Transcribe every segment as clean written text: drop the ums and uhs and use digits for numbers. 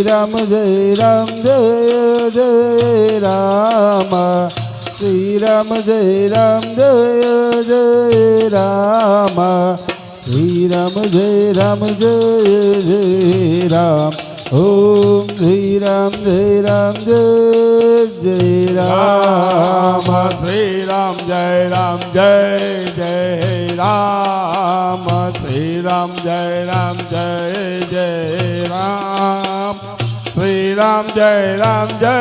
રામ જય રામ જય રામ શ્રી રામ જય રામ જય રામ શ્રી રામ જય રામ જય રામ ઓમ શ્રી રામ જય રામ જય રામ શ્રી રામ જય રામ જય રામ શ્રી રામ જય રામ જય રામ શ્રી રામ જય રામ જય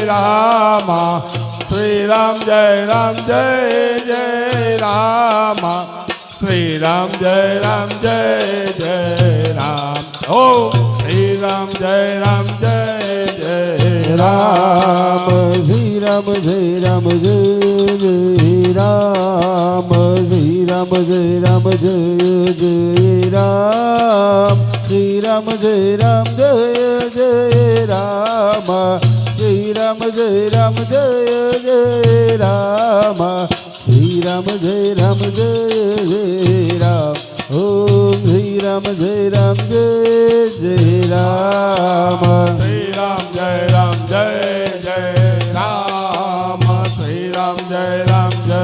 રામ શ્રી રામ જય રામ જય રામ શ્રી રામ જય રામ જય રામ ઓમ શ્રી રામ જય રામ જય રામ શ્રી રામ જય રામ જય રામ શ્રી રામ જય રામ જય રામ શ્રી રામ જય રામ જય રામ શ્રી રામ જય રામ જય રામ શ્રી રામ જય રામ જય રામ ઓમ શ્રી રામ જય રામ જય રામ શ્રી રામ જય રામ જય રામ શ્રી રામ જય રામ જય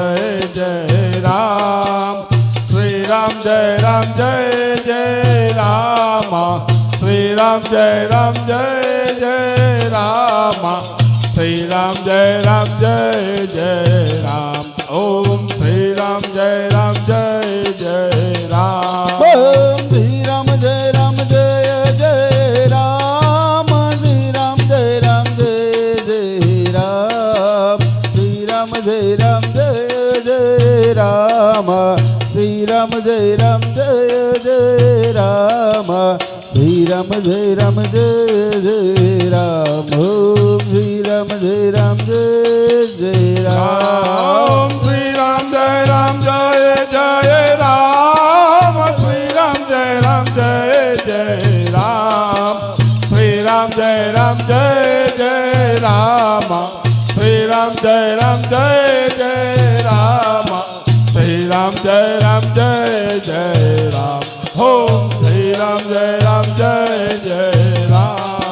રામ શ્રી રામ જય રામ જય રામ શ્રી રામ જય રામ જય રામ શ્રી રામ જય રામ જય રામ ઓમ શ્રી રામ જય રામ જય રામ ઓમ શ્રી રામ જય રામ જય રામ શ્રી રામ જય રામ જય રામ શ્રી રામ જય રામ જય રામ શ્રી રામ જય રામ જય રામ શ્રી રામ જય રામ જય રામ ઓમ શ્રી રામ જય રામ જય રામ શ્રી રામ જય રામ જય રામ શ્રી રામ જય રામ જય રામ શ્રી રામ જય રામ જય રામ શ્રી રામ જય રામ જય રામ શ્રી રામ જય રામ જય રામ ઓમ શ્રી રામ જય રામ જય રામ ઓમ શ્રી રામ જય રામ જય રામ શ્રી રામ જય રામ જય રામ શ્રી રામ જય રામ જય રામ શ્રી રામ જય રામ જય રામ શ્રી રામ જય રામ જય રામ ઓમ શ્રી રામ જય રામ જય રામ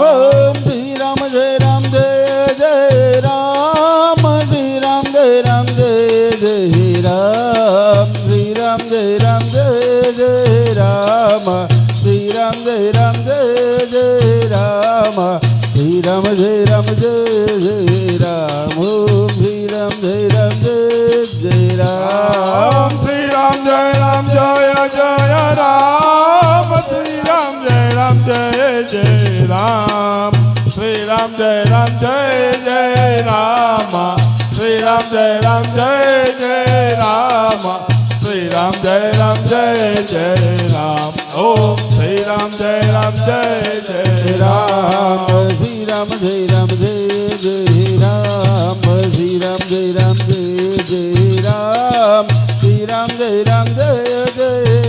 શ્રી રામ જય રામ જય રામ શ્રી રામ જય રામ જય રામ શ્રી રામ જય રામ જય રામ શ્રી રામ જય રામ જય રામ શ્રી રામ જય રામ જય રામ ઓમ શ્રી રામ જય રામ જય રામ શ્રી રામ જય રામ જય રામ શ્રી રામ જય રામ જય રામ શ્રી રામ જય રામ જય રામ શ્રી રામ જય રામ જય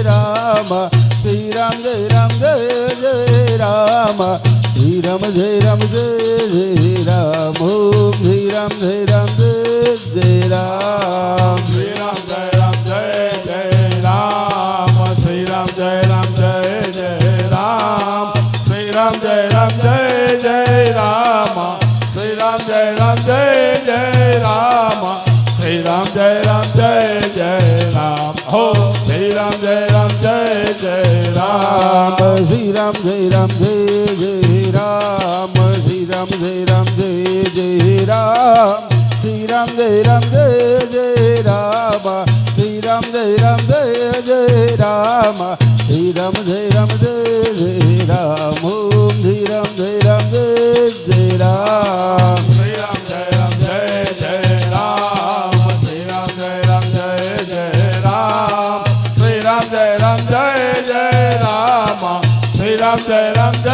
રામ શ્રી રામ જય રામ જય રામ ઓમ શ્રી રામ જય રામ જય રામ શ્રી રામ જય રામ જય રામ શ્રી રામ જય રામ જય રામ શ્રી રામ જય રામ જય રામ શ્રી રામ જય રામ જય રામ શ્રી રામ જય રામ જય રામ હો શ્રી રામ જય રામ જય રામ શ્રી રામ જય રામ જય રામ શ્રી રામ જય રામ જય રામ શ્રી રામ જય રામ જય રામ શ્રી રામ જય રામ જય રામ શ્રી રામ જય રામ જય રામ ઓમ શ્રી રામ જય રામ જય રામ શ્રી રામ જય રામ જય રામ શ્રી રામ જય રામ જય રામ શ્રી રામ જય રામ જય રામ શ્રી રામ જય રામ જય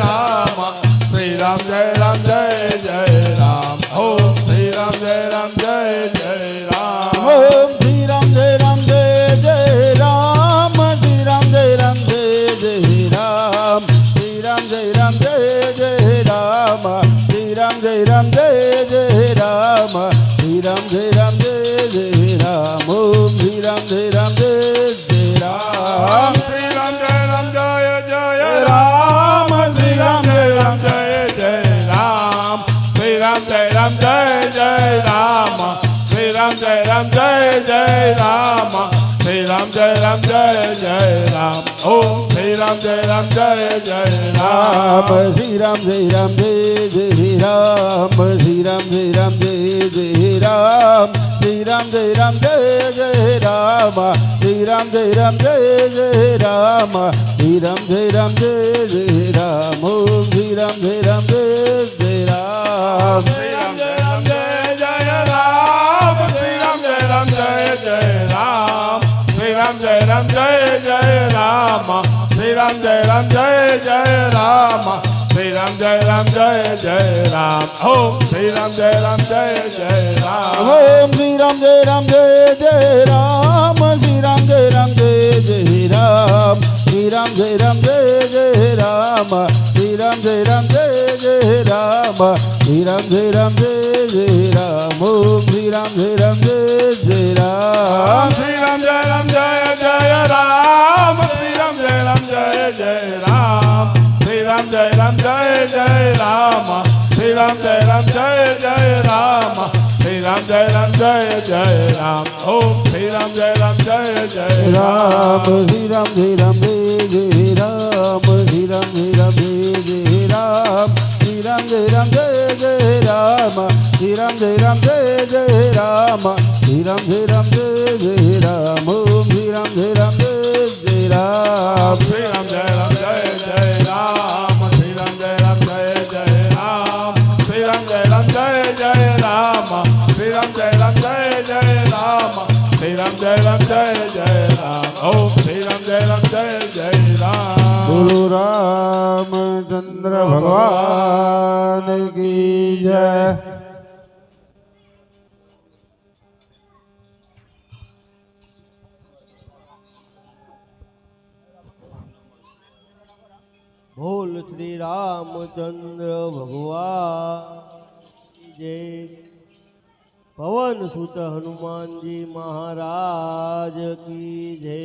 રામ શ્રી રામ જય રામ જય રામ ઓમ શ્રી રામ જય રામ જય રામ ઓમ શ્રી રામ જય રામ જય રામ શ્રી રામ જય રામ જય રામ શ્રી રામ જય રામ જય રામ શ્રી રામ જય રામ જય રામ શ્રી રામ જય રામ જય રામ ઓમ શ્રી રામ જય રામ જય રામ શ્રી રામ જય રામ જય રામ જય રામ શ્રી રામ જય જય રામ ઓમ શ્રી રામ જય જય રામ શ્રી રામ જય જય રામ શ્રી રામ જય જય રામ શ્રી રામ જય જય રામ શ્રી રામ જય જય રામ શ્રી રામ જય જય રામ ઓમ શ્રી રામ જય જય રામ શ્રી રામ જય જય રામ શ્રી રામ જય જય રામ શ્રી રામ જય જય રામ શ્રી રામ જય જય રામ શ્રી રામ જય જય રામ ઓમ શ્રી રામ જય જય રામ ઓમ શ્રી રામ જય જય રામ શ્રી રામ જય જય રામ શ્રી રામ જય જય રામ શ્રી રામ જય જય રામ શ્રી રામ જય જય રામ ઓમ શ્રી રામ જય જય રામ શ્રી રામ જય જય રામ શ્રી રામ જય જય રામ શ્રી રામ જય જય રામ શ્રી રામ જય જય રામ શ્રી રામ જય જય રામ ઓમ શ્રી રામ જય જય રામ શ્રી રામ જય જય રામ શ્રી રામ જય જય રામ શ્રી રામ જય જય રામ શ્રી રામ જય જય રામ શ્રી રામ જય જય રામ ઓમ શ્રી રામ જય જય રામ શ્રી રામ જય જય રામ શ્રી રામ જય જય રામ શ્રી રામ જય જય રામ શ્રી રામ જય જય રામ શ્રી રામ જય જય રામ ઓમ શ્રી રામ જય જય રામ બોલો રામચંદ્ર ભગવાન કી જય બોલ શ્રી રામચંદ્ર ભગવાન જય પવન સુત હનુમાનજી મહારાજ કી જય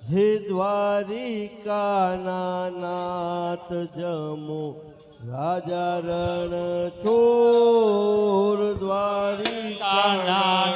હે દ્વારિકા નાથ જમો રાજા રણ ચોર દ્વારિકા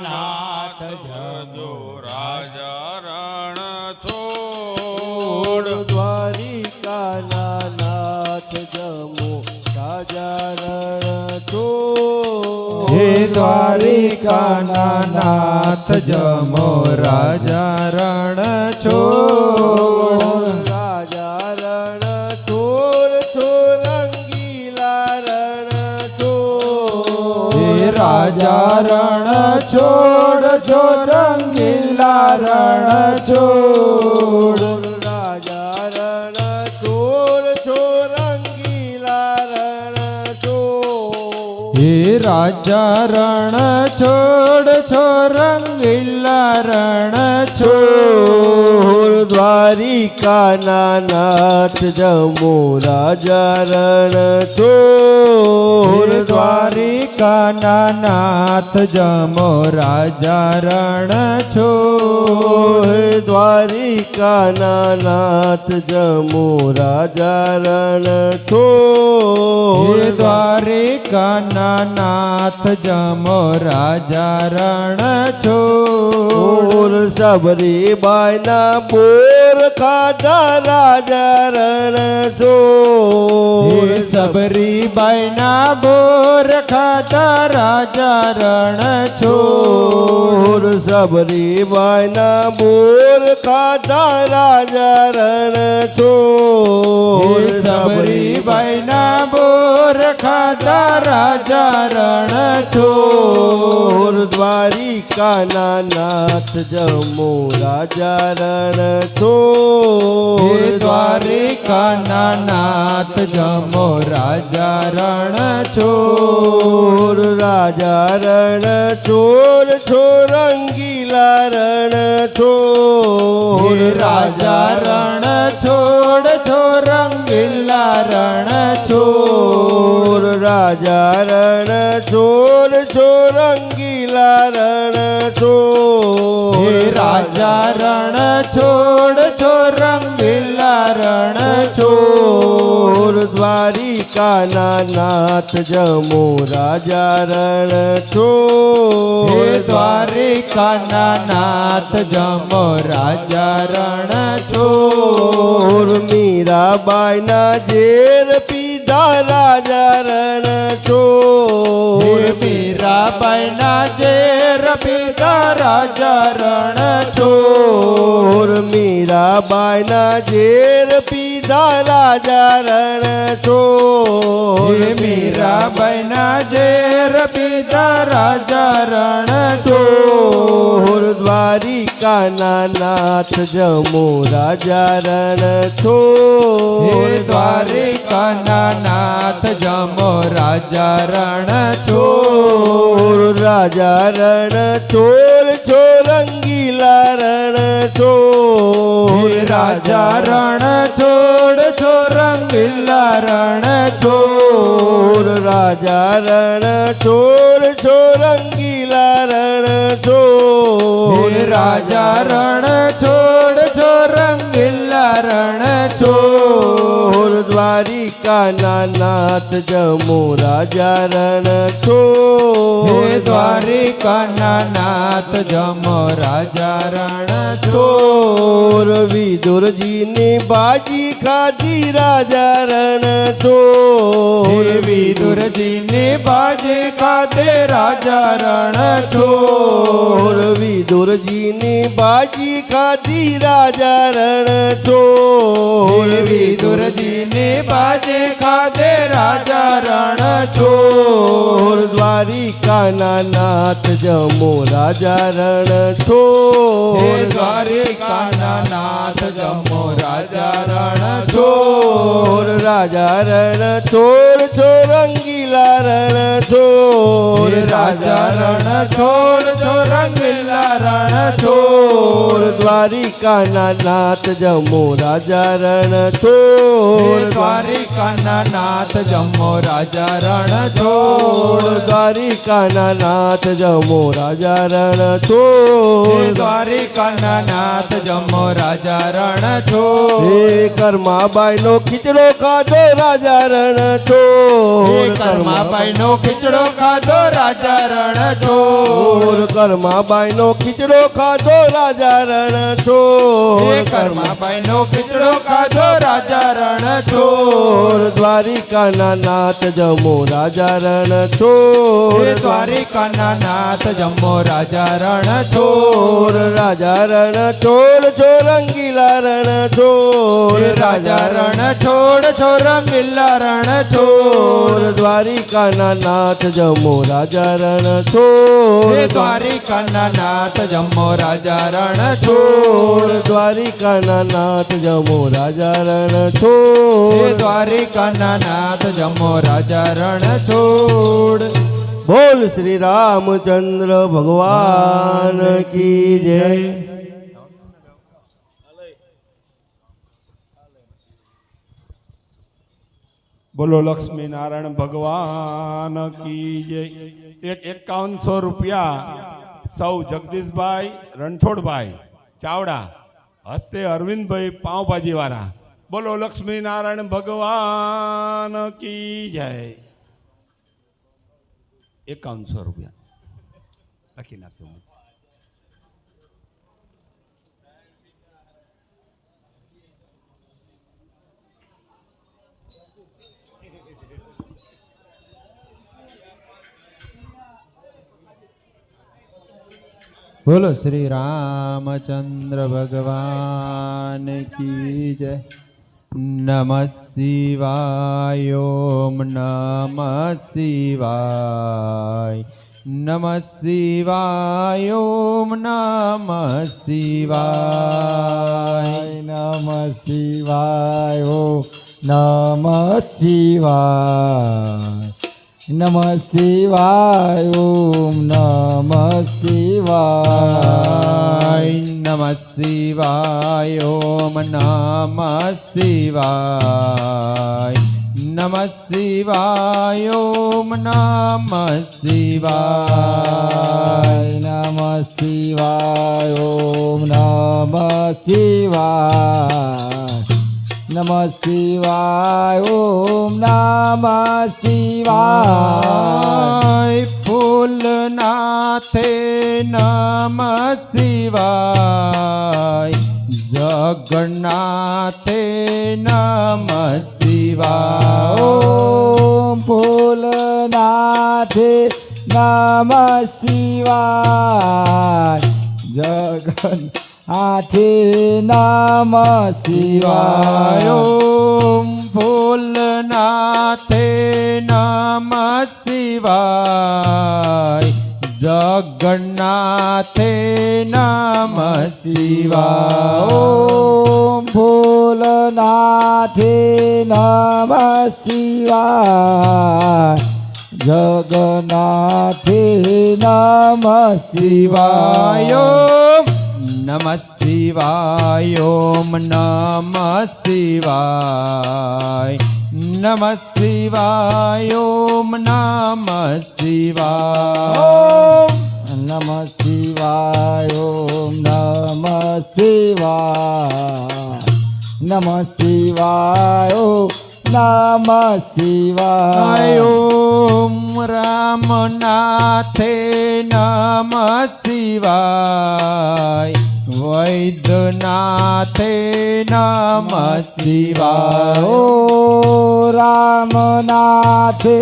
નાથ જજો રાજા રણ છોડ દ્વારિકા નાથ જમો રાજા રણ ચોર હે દ્વારિકાના નાથ જમો રાજા રણ છોડ રાજા રણ ચોર ચોરંગીલા રણ ચોર હે રાજા રણ છોડ ચોરંગીલા રણ છોડ રાજા રણ ચોર ચોરંગીલા રણ ચોર હે રાજા રણ છોડ ચોરંગીલા રણ છોડ દ્વારિકા નાથ જમો રાજા રણ ચોર દ્વારિકાના નાથ જમો રાજા રણ છોડ દ્વારિકા નાથ જમો રાજા રણ ચોર દ્વારિકાના નાથ જમો રાજા રણ છોડ સબરી બાયના બોર ખાધા રાજા રણ ચોર સબરી બાઈના બોર ખાતા રાજા રણ છોડ સબરી બાયના બોર ખાધા રાજા રણ ચોર સબરી બાઈના બોર ખાતા રાજા રણ છોડ દ્વારિકા નાથ જમો રાજા રણ ચોર દ્વારિકાના નાથ જમો રાજા રણ છોડ રાજા રણ ચોર ચોરંગીલા રણ ચોર રાજા રણ છોડ ચોરંગીલા રણ છોડ રાજા રણ ચોર ચોરંગીલા રણ ચોર રાજા રણ છોડ ચોરંગીલા રણ છોડ દ્વારિકા દ્વારિકાના નાથ જમો રાજા રણ હે છોડ દ્વારિકાના નાથ જમો રાજા રણ છોડ મીરાબાઈના ઝેર પીધા રાજા રણ છોડ મીરાબાઈના ઝેર પીધા રાજા રણ છોડ મીરાબાઈના ઝેર પીધા રાજા રણ છોડ મીરાબાઈના ઝેર પીધા રાજા રણ છોડ દ્વારિકાના નાથ જમો રાજા રણ હે છોડ દ્વારિકાના નાથ જમો રાજા રણ છોડ રાજા રણ છોડ છોરંગીલા રણ છોડ રાજા રણ છોડ છોરંગીલા રણ છોડ રાજા રણ છોડ છોરંગીલા રણ છોડ રાજા રણ છોડ છોરંગીલા રણ છોડ દ્વારિકાના નાથ જમો રાજા રણ હે છોડ દ્વારિકાના નાથ જમો રાજા રણ છોડ છોડ વિદુરજીની બાજી ખાધી રાજા રણ છોડ વિદુરજીની બાજી ખાધે રાજા રણ છોડ વિદુરજીની બાજી ખાધી રાજા રણ છોડ વિદુરજીની બાજી ખાધે રાજા રણ છોડ દ્વારિકાના નાથ જમો રાજા રણ હે છોડ દ્વારિકાના નાથ જમો રાજા રણ છોડ રાજા રણ છોડ છોરંગીલા રણ છોડ રાજા રણ છોડ છોરંગીલા રણ છોડ દ્વારિકાના નાથ જમો રાજા રણ છોડ દ્વારિકાના નાથ જમો રાજા રણ છોડ દ્વારિકાના નાથ જમો રાજા રણ છોડ દ્વારિકાના નાથ જમો રાજા રણ છોડ હે કર્માબાઈ નો ખીચડો ખાધો રાજા રણ છોડ કર્માબાઈ નો ખીચડો ખાધો રાજા રણ છોડ કર્માબાઈ નો ખીચડો ખાધો રાજા રણ છોડ કર્માબાઈ નો ખીચડો ખાધો રાજા રણ છોડ દ્વારિકાના નાથ જમો રાજા રણ છોડ દ્વારિકાના નાથ જમો રાજા રણ છોડ રાજા રણ છોડ છોરંગીલા રણ છોડ રાજા રણ છોડ છોરંગીલા રણ છોડ દ્વારિકાના નાથ જમો રાજા રણ છોડ દ્વારિકાના નાથ જમો રાજા રણ છોડ દ્વારિકાના નાથ જમો રાજા રણ છોડ દ્વારિકાના નાથ જમો રાજા રણ છોડ બોલ શ્રી રામચંદ્ર ભગવાન કી જય બોલો લક્ષ્મી નારાયણ ભગવાન કી જય. એક 5100 રૂપિયા સૌ જગદીશભાઈ રણછોડભાઈ ચાવડા હસ્તે અરવિંદભાઈ પાવભાજી વાળા. બોલો લક્ષ્મી નારાયણ ભગવાન કી જય. 5100 રૂપિયા લખી નાખ્યો. બોલો શ્રી રામચંદ્ર ભગવાન કી જય. નમઃ શિવાય ઓમ નમઃ શિવાય નમઃ શિવાય ઓમ નમઃ શિવાય નમઃ શિવાય ઓમ નમઃ શિવાય નમઃ શિવાય ઓમ નમઃ શિવાય નમઃ શિવાય ઓમ નમઃ શિવાય નમઃ શિવાય ઓમ નમઃ શિવાય નમઃ શિવાય ઓમ નમઃ શિવાય નમઃ શિવાય ઓમ નમઃ શિવાય ફૂલનાથે નમઃ શિવાય જગન્નાથે નમઃ શિવાય ઓમ ભોલનાથે નમઃ શિવાય જગન્નાથે નમઃ શિવાય ઓમ ભોલનાથે નમઃ શિવાય જગન્નાથે નમઃ શિવાય ઓમ ભોલનાથે નમઃ શિવાય જગન્નાથે નમઃ શિવાય નમઃ શિવાય ઓમ નમઃ શિવાય નમઃ શિવાય ઓમ નમઃ શિવાય નમઃ શિવાય ઓમ નમઃ શિવાય નમઃ શિવાય ઓમ નમઃ શિવાય ઓમ રામનાથે નમઃ શિવાય વૈદ્યનાથે નમઃ શિવાય ઓ રામનાથે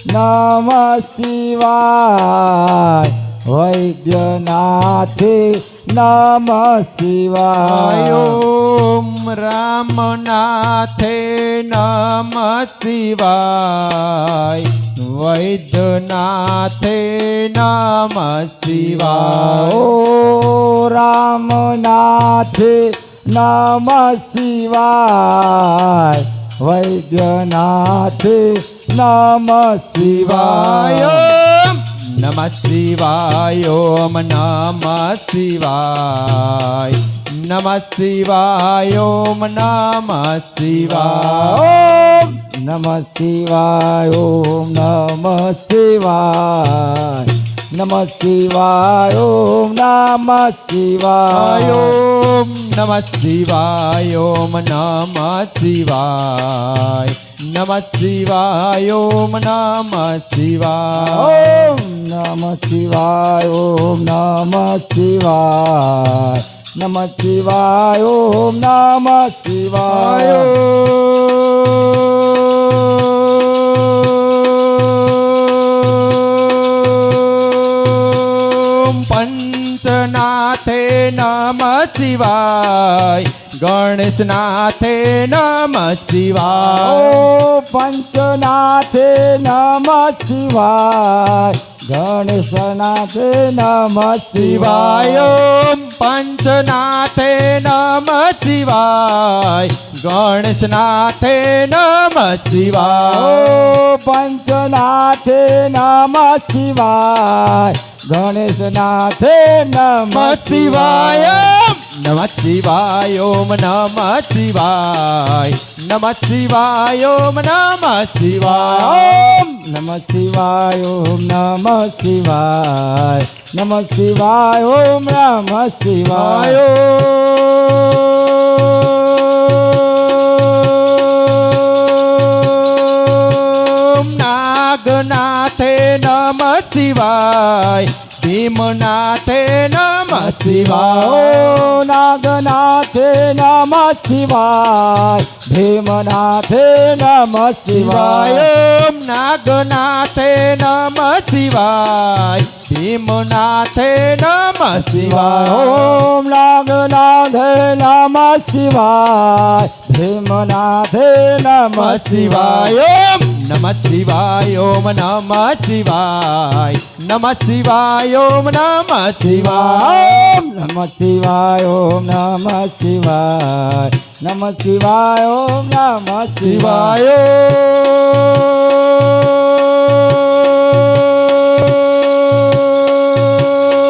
નમઃ શિવાય વૈદ્યનાથે નમઃ શિવાય ઓમ રામનાથે નમઃ શિવાય વૈદ્યનાથે નમઃ શિવાય ઓ રામનાથે નમઃ શિવાય વૈદ્યનાથે નમઃ શિવાય નમઃ શિવાય ઓમ નમઃ શિવાય નમઃ શિવાય ઓમ નમઃ શિવાય નમઃ શિવાય ઓમ નમઃ શિવાય નમઃ શિવાય ઓમ નમઃ શિવાય ઓમ નમઃ શિવાય ઓમ નમઃ શિવાય નમઃ શિવાય ઓમ નમઃ શિવાય ઓમ નમઃ શિવાય ઓમ નમઃ શિવાય નમઃ શિવાય ઓમ નમઃ શિવાય પંચનાથે નમઃ શિવાય ગણેશનાથે નમઃ શિવાય ઓ પંચનાથે નમઃ શિવાય ગણેશનાથે નમઃ શિવાય ઓમ પંચનાથે નમઃ શિવાય ગણેશનાથે નમઃ શિવાય ઓ પંચનાથે નમઃ શિવાય ગણેશનાથે નમઃ શિવાય નમઃ શિવાય ઓમ નમઃ શિવાય નમઃ શિવાય ઓમ નમઃ શિવાય ઓમ નમઃ શિવાય ઓમ નમઃ શિવાય નમઃ શિવાય ઓમ નમઃ શિવાય ઓમ નાગનાથે નમઃ શિવાય ભીમનાથે નમઃ શિવાય ઓ નાગનાથે નમઃ શિવાય ભીમનાથે નમઃ શિવાય ઓમ નાગનાથે નમઃ શિવાય ભીમનાથે નમઃ શિવાય ઓમ નાગનાથે નમઃ શિવાય ભીમનાથે નમઃ શિવાય ઓમ નમઃ શિવાય ઓમ નમઃ શિવાય નમઃ શિવાય ઓમ નમઃ શિવાય ઓમ નમઃ શિવાય ઓમ નમઃ શિવાય નમઃ શિવાય ઓમ નમઃ શિવાય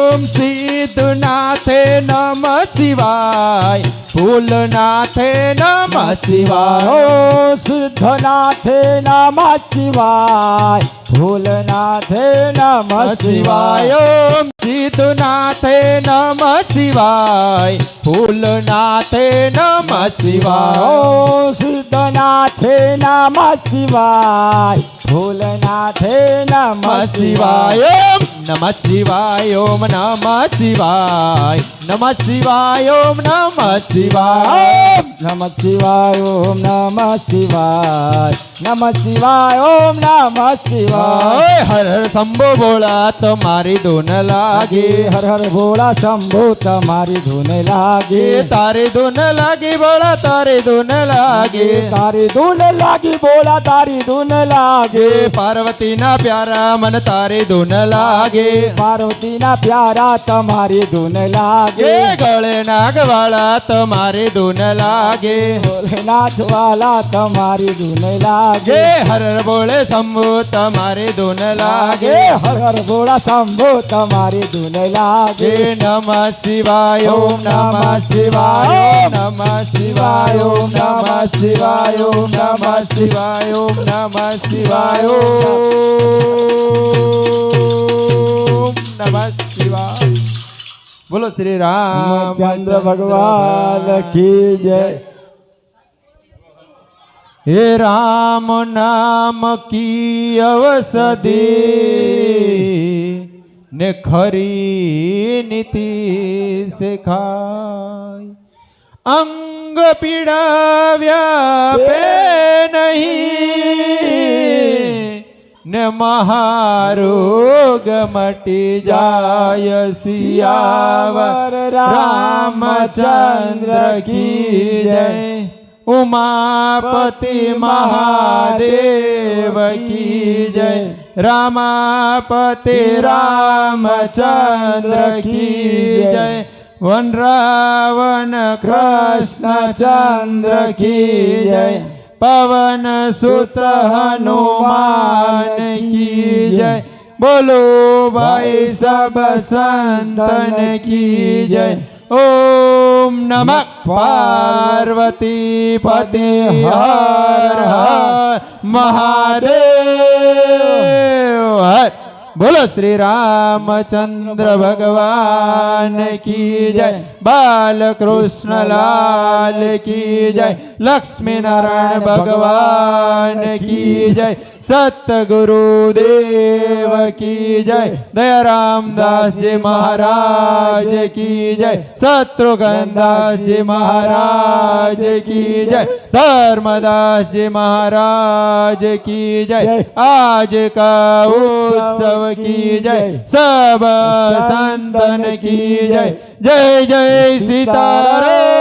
ઓમ સિદ્ધનાથે નમઃ શિવાય ફૂલનાથે નમઃ શિવાય ઓ સિદ્ધનાથે નમઃ શિવાય ભૂલનાથે નમઃ શિવાય ઓમ સિદ્ધનાથે નમઃ શિવાય ફૂલનાથે નમઃ શિવાય ઓ સિદ્ધનાથે નમઃ શિવાય ભોલેનાથે નમઃ શિવાય નમઃ શિવાય ઓમ નમઃ શિવાય નમઃ શિવાય ઓમ નમઃ શિવાય નમઃ શિવાય ઓમ નમઃ શિવાય નમઃ શિવાય ઓમ નમઃ શિવાય હર હર શંભો ભોળા તમારી ધૂન લાગે હર હર ભોળા શંભુ તમારી ધૂન લાગે તારી ધૂન લાગી ભોળા તારી ધૂન લાગે તારી ધૂન લાગી ભોળા તારી ધૂન લાગે પાર્વતીના પ્યારા મન તારી ધૂન લાગે પાર્વતીના પ્યારા તમારી ધૂન લાગે ગળે નાગવાળા તમારી ધૂન લાગે ભોલેનાથ વાલા તમારી ધૂન લાગે હર હર બોલે શંભુ તમારી ધૂન લાગે હર હર ભોળા શંભુ તમારી ધૂન લાગે નમઃ શિવાય ઓમ નમઃ શિવાય ઓમ નમઃ શિવાય ઓમ નમઃ શિવાય ઓમ નમઃ શિવાય ઓમ નમઃ શિવાય ઓમ નમઃ શિવાય બોલો શ્રી ચંદ્ર ભગવાન કી જય હે રામ નામ કી અવસદે ને ખરી નીતિ શેખાય અંગ પીડા વ્યાપે નહીં ને મહારોગ મટી જાય સિયાવર રામચંદ્ર કી જય ઉમાપતિ મહાદેવ કી જય રામાપતિ રામચંદ્ર કી જય વન રાવણ કૃષ્ણચંદ્ર કી જય પવન સુત હનુમાન કી જય બોલો ભાઈ સબ સંતન કી જય ઓમ નમઃ પાર્વતી પતિ હર હર મહાદેવ હર બોલો શ્રી રામચંદ્ર ભગવાન કી જય બાલકૃષ્ણ લાલ કી જય લક્ષ્મી નારાયણ ભગવાન કી જય સતગુરુદેવ કી જય દયારામદાસજી મહારાજ કી જય શત્રુઘ્નદાસજી મહારાજ કી જય ધર્મદાસજી મહારાજ કી જય આજ કા उत्सव की जय सब संतन की जय जय जय सीताराम।